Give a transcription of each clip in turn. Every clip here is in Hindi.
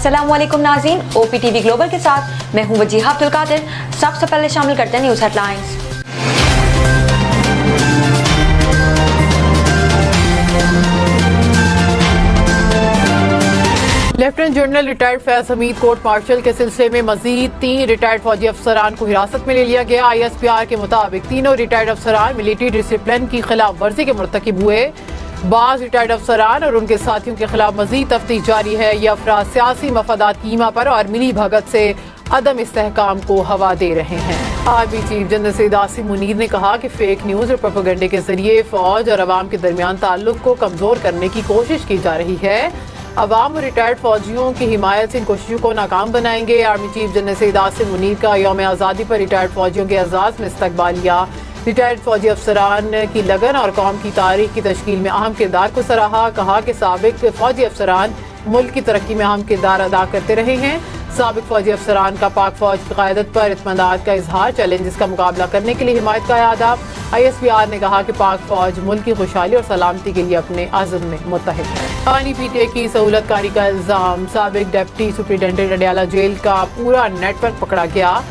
अस्सलाम वालेकुम नाज़रीन, OPTV ग्लोबल के साथ मैं हूं वजीहा अब्दुल कादिर। सबसे पहले शामिल करते हैं news headlines. Lieutenant general retired Faiz Hameed court martial के सिलसिले में मजीद 3 रिटायर्ड फौजी अफसरान को हिरासत में ले लिया गया। ISPR के मुताबिक तीनों रिटायर्ड अफसरान मिलिट्री डिसिप्लिन की खिलाफ वर्जी के मुर्तकिब हुए। बाज़ रिटायर्ड अफसरान और उनके साथियों के खिलाफ मजीद तफ्तीश जारी है। ये अफराद सियासी मफादात की ईमा पर और मिली भगत से अदम इस्तेहकाम को हवा दे रहे हैं। Army chief general Syed Asim Munir ने कहा कि फेक न्यूज़ और प्रोपेगेंडे के जरिए फौज और अवाम के दरमियान ताल्लुक को कमजोर करने की कोशिश की जा रही है। अवाम और रिटायर्ड फौजियों की हिमायत से इन कोशिशों को नाकाम बनाएंगे। Army chief general Syed Asim Munir का यौम आज़ादी पर रिटायर्ड फौजियों के एजाज़ में इस्तकबालिया। रिटायर्ड फौजी अफसरान की लगन और कौम की तारीख की तश्कील में अहम किरदार को सराहा। कहा कि साबिक फौजी अफसरान मुल्क की तरक्की में अहम किरदार अदा करते रहे हैं। साबिक फौजी अफसरान का पाक फौज की क़यादत पर इत्मीनान का इजहार, चैलेंजेस का मुकाबला करने के लिए हिमायत का यादा। ISPR ने कहा कि पाक फौज मुल्क की खुशहाली और सलामती के लिए अपने आज़म में मुत्तहिद है। पानी PTA की सहूलत कारी का इल्ज़ाम। साबिक डिप्टी सुपरिटेंडेंट अडियाला जेल का पूरा नेटवर्क पकड़ा गया।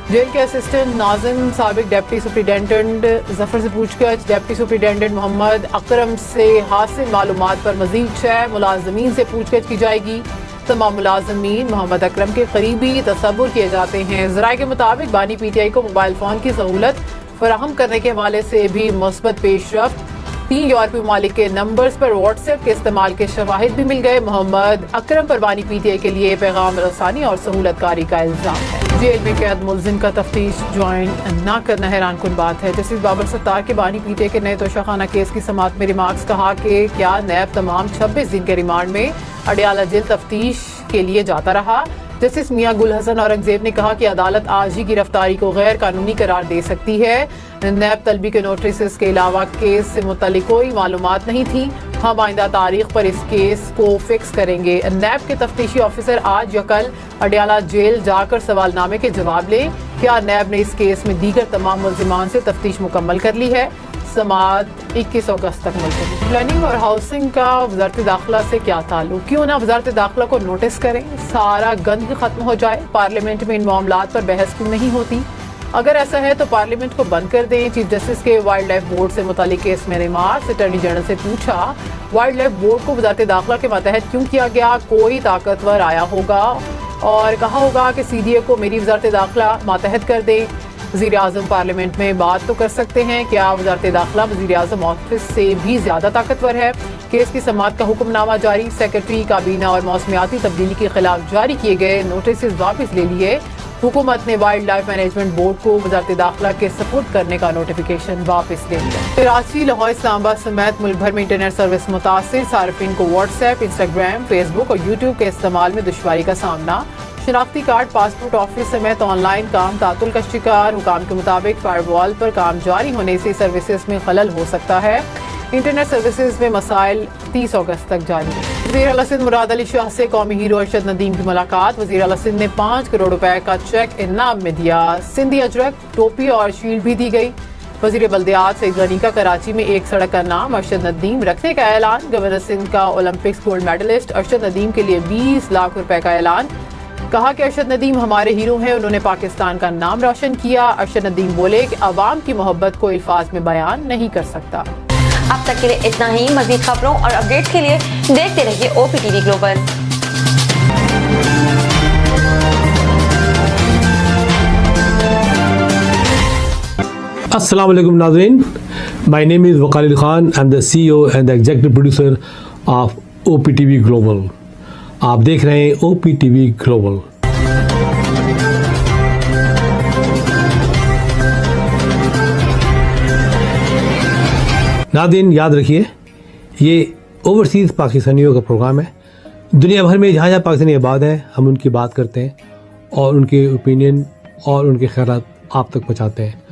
जेल के असिस्टेंट नाजिम साबिक डिप्टी सुपरिटेंडेंट जफर से पूछताछ। डिप्टी सुपरिटेंडेंट मोहम्मद अकरम से हासिल मालूमात पर मजीद 6 मुलाजमीन से पूछताछ की जाएगी। तमाम मुलाजमीन मोहम्मद अकरम के करीबी तसव्वुर किए जाते हैं। ज़राए के मुताबिक बानी PTI को मोबाइल फ़ोन की सहूलत फराहम करने के हवाले से भी मुस्बत पेशरफ्त। 3 यूरोपीय ममालिक के नंबर्स पर व्हाट्सएप के इस्तेमाल के शवाहिद भी मिल गए। मोहम्मद अकरम पर बानी PTI के लिए पैगाम रसानी और सहूलत कारी का इल्ज़ाम है। जेल में कैद मुलजिम का तफ्तीश ज्वाइन न करना हैरान कुन बात है। जस्टिस बाबर सत्तार के बानी PTI के नए तोशाखाना केस की समाअत में रिमार्क्स। कहा कि क्या नैब तमाम 26 दिन के रिमांड में अडियाला जेल तफ्तीश के लिए जाता रहा। जस्टिस मियां गुल हसन औरंगजेब ने कहा कि अदालत आज ही गिरफ्तारी को गैर कानूनी करार दे सकती है। नैब तलबी के नोटिस के अलावा केस से मुतल्लिक कोई मालूमात नहीं थी। हम आइंदा तारीख पर इस केस को फिक्स करेंगे। नैब के तफ्तीशी ऑफिसर आज या कल अडियाला जेल जाकर सवालनामे के जवाब लें। क्या नैब ने इस केस में दीगर तमाम मुल्जिमान से तफ्तीश मुकम्मल कर ली है। समाअत 21 अगस्त तक मुलतवी। प्लानिंग और हाउसिंग का वज़ारत दाखिला से क्या ताल्लुक। क्यों ना वज़ारत दाखिला को नोटिस करें, सारा गंद खत्म हो जाए। पार्लियामेंट में इन मामलात पर बहस क्यों नहीं होती। अगर ऐसा है तो पार्लियामेंट को बंद कर दें। चीफ जस्टिस के वाइल्ड लाइफ बोर्ड से मुतालिक केस में रिमार्क्स। अटॉर्नी जनरल से पूछा वाइल्ड लाइफ बोर्ड को वज़ारत दाखिला के मातहत क्यों किया गया। कोई ताकतवर आया होगा और कहा होगा कि CDA को मेरी वज़ारत दाखिला मातहत कर दें। वज़ीर आज़म पार्लियामेंट में बात तो कर सकते हैं। क्या वज़ारत दाखिला वज़ीर आज़म ऑफिस से भी ज़्यादा ताकतवर है। केस की समाअत का हुक्मनामा जारी। सेक्रेटरी काबीना और मौसमियाती तब्दीली के खिलाफ जारी किए गए नोटिस वापस ले लिए। हुकूमत ने वाइल्ड लाइफ मैनेजमेंट बोर्ड को वज़ारत दाखिला के सपुर्द करने का नोटिफिकेशन वापस ले लिया। कराची, लाहौर, इस्लामाबाद समेत मुल्क भर में इंटरनेट सर्विस मुतासिर। सार्फिन को व्हाट्सएप, इंस्टाग्राम, फेसबुक और यूट्यूब के इस्तेमाल में दुश्वारी का सामना। शनाख्ती कार्ड, पासपोर्ट ऑफिस समेत ऑनलाइन काम तातुल का शिकार। हुकाम के मुताबिक फायरवॉल पर काम जारी होने से सर्विसेज में खलल हो सकता है। इंटरनेट सर्विसेज में मसाइल 30 अगस्त तक जारी है। वज़ीर आला सिंध मुराद अली शाह से कौमी हीरो अरशद नदीम की मुलाकात। वज़ीर आला सिंध ने 5 करोड़ रुपए का चेक इनाम में दिया। सिंधी अजरक, टोपी और शील्ड भी दी गई। वज़ीर बल्दियात सईद गनी का कराची में एक सड़क का नाम अरशद नदीम रखने का ऐलान। गवर्नर सिंध का olympics gold medalist Arshad Nadeem के लिए 20 लाख रुपए का ऐलान। कहा कि अरशद नदीम हमारे हीरो हैं, उन्होंने पाकिस्तान का नाम रोशन किया। अरशद नदीम बोले कि अवाम की मोहब्बत को अल्फाज में बयान नहीं कर सकता। अब तक के लिए इतना ही। मजीद खबरों और अपडेट्स के लिए देखते रहिए OPTV ग्लोबल। अस्सलाम वालेकुम नाज़रीन, my name is Waqar Khan. I am the CEO and the executive producer of OPTV global. आप देख रहे हैं OPTV ग्लोबल। नाज़रीन याद रखिए, ये ओवरसीज़ पाकिस्तानियों का प्रोग्राम है। दुनिया भर में जहाँ जहाँ पाकिस्तानी आबाद हैं हम उनकी बात करते हैं और उनके ओपिनियन और उनके ख्यालात आप तक पहुँचाते हैं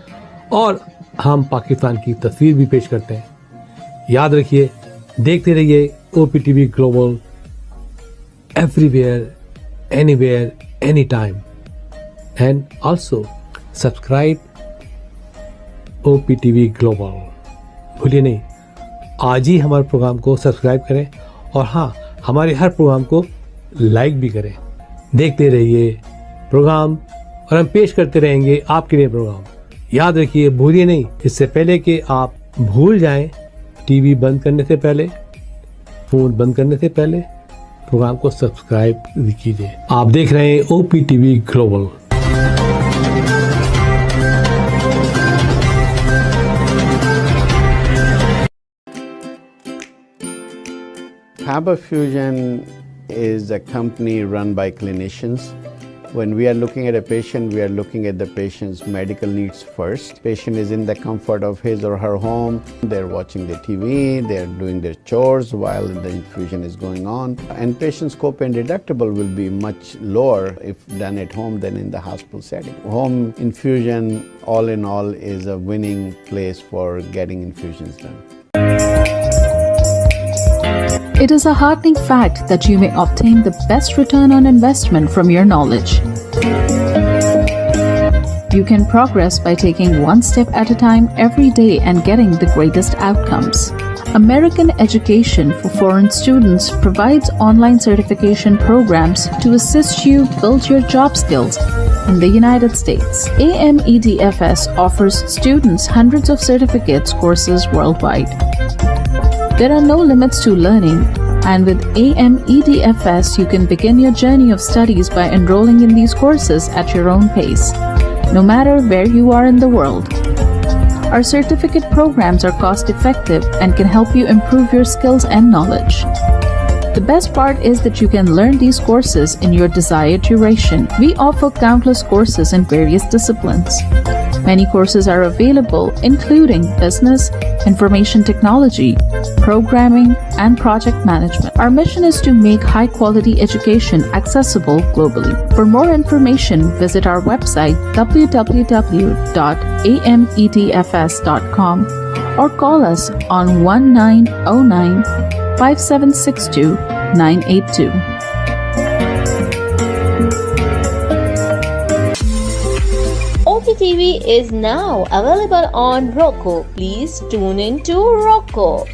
और हम पाकिस्तान की तस्वीर भी पेश करते हैं। याद रखिए, देखते रहिए OPTV global, everywhere, anywhere, any time, and also subscribe OPTV global. भूलिए नहीं, आज ही हमारे प्रोग्राम को सब्सक्राइब करें और हाँ, हमारे हर प्रोग्राम को लाइक भी करें। देखते रहिए प्रोग्राम और हम पेश करते रहेंगे आपके लिए प्रोग्राम। याद रखिए, भूलिए नहीं, इससे पहले कि आप भूल जाएं, टीवी बंद करने से पहले, फ़ोन बंद करने से पहले प्रोग्राम को सब्सक्राइब कीजिए। आप देख रहे हैं OPTV global. Faber Fusion is a company run by clinicians. When we are looking at a patient, we are looking at the patient's medical needs first. Patient is in the comfort of his or her home. They're watching the TV, they're doing their chores while the infusion is going on. And patient's copay and deductible will be much lower if done at home than in the hospital setting. Home infusion, all in all, is a winning place for getting infusions done. It is a heartening fact that you may obtain the best return on investment from your knowledge. You can progress by taking one step at a time every day and getting the greatest outcomes. American Education for Foreign Students provides online certification programs to assist you build your job skills in the United States. AMEDFS offers students hundreds of certificates courses worldwide. There are no limits to learning, and with AMEDFS, you can begin your journey of studies by enrolling in these courses at your own pace, no matter where you are in the world. Our certificate programs are cost-effective and can help you improve your skills and knowledge. The best part is that you can learn these courses in your desired duration. We offer countless courses in various disciplines. Many courses are available, including business, information technology, programming, and project management. Our mission is to make high-quality education accessible globally. For more information, visit our website www.amedfs.com or call us on 1909-5762-982. OPTV is now available on Roku. Please tune in to Roku.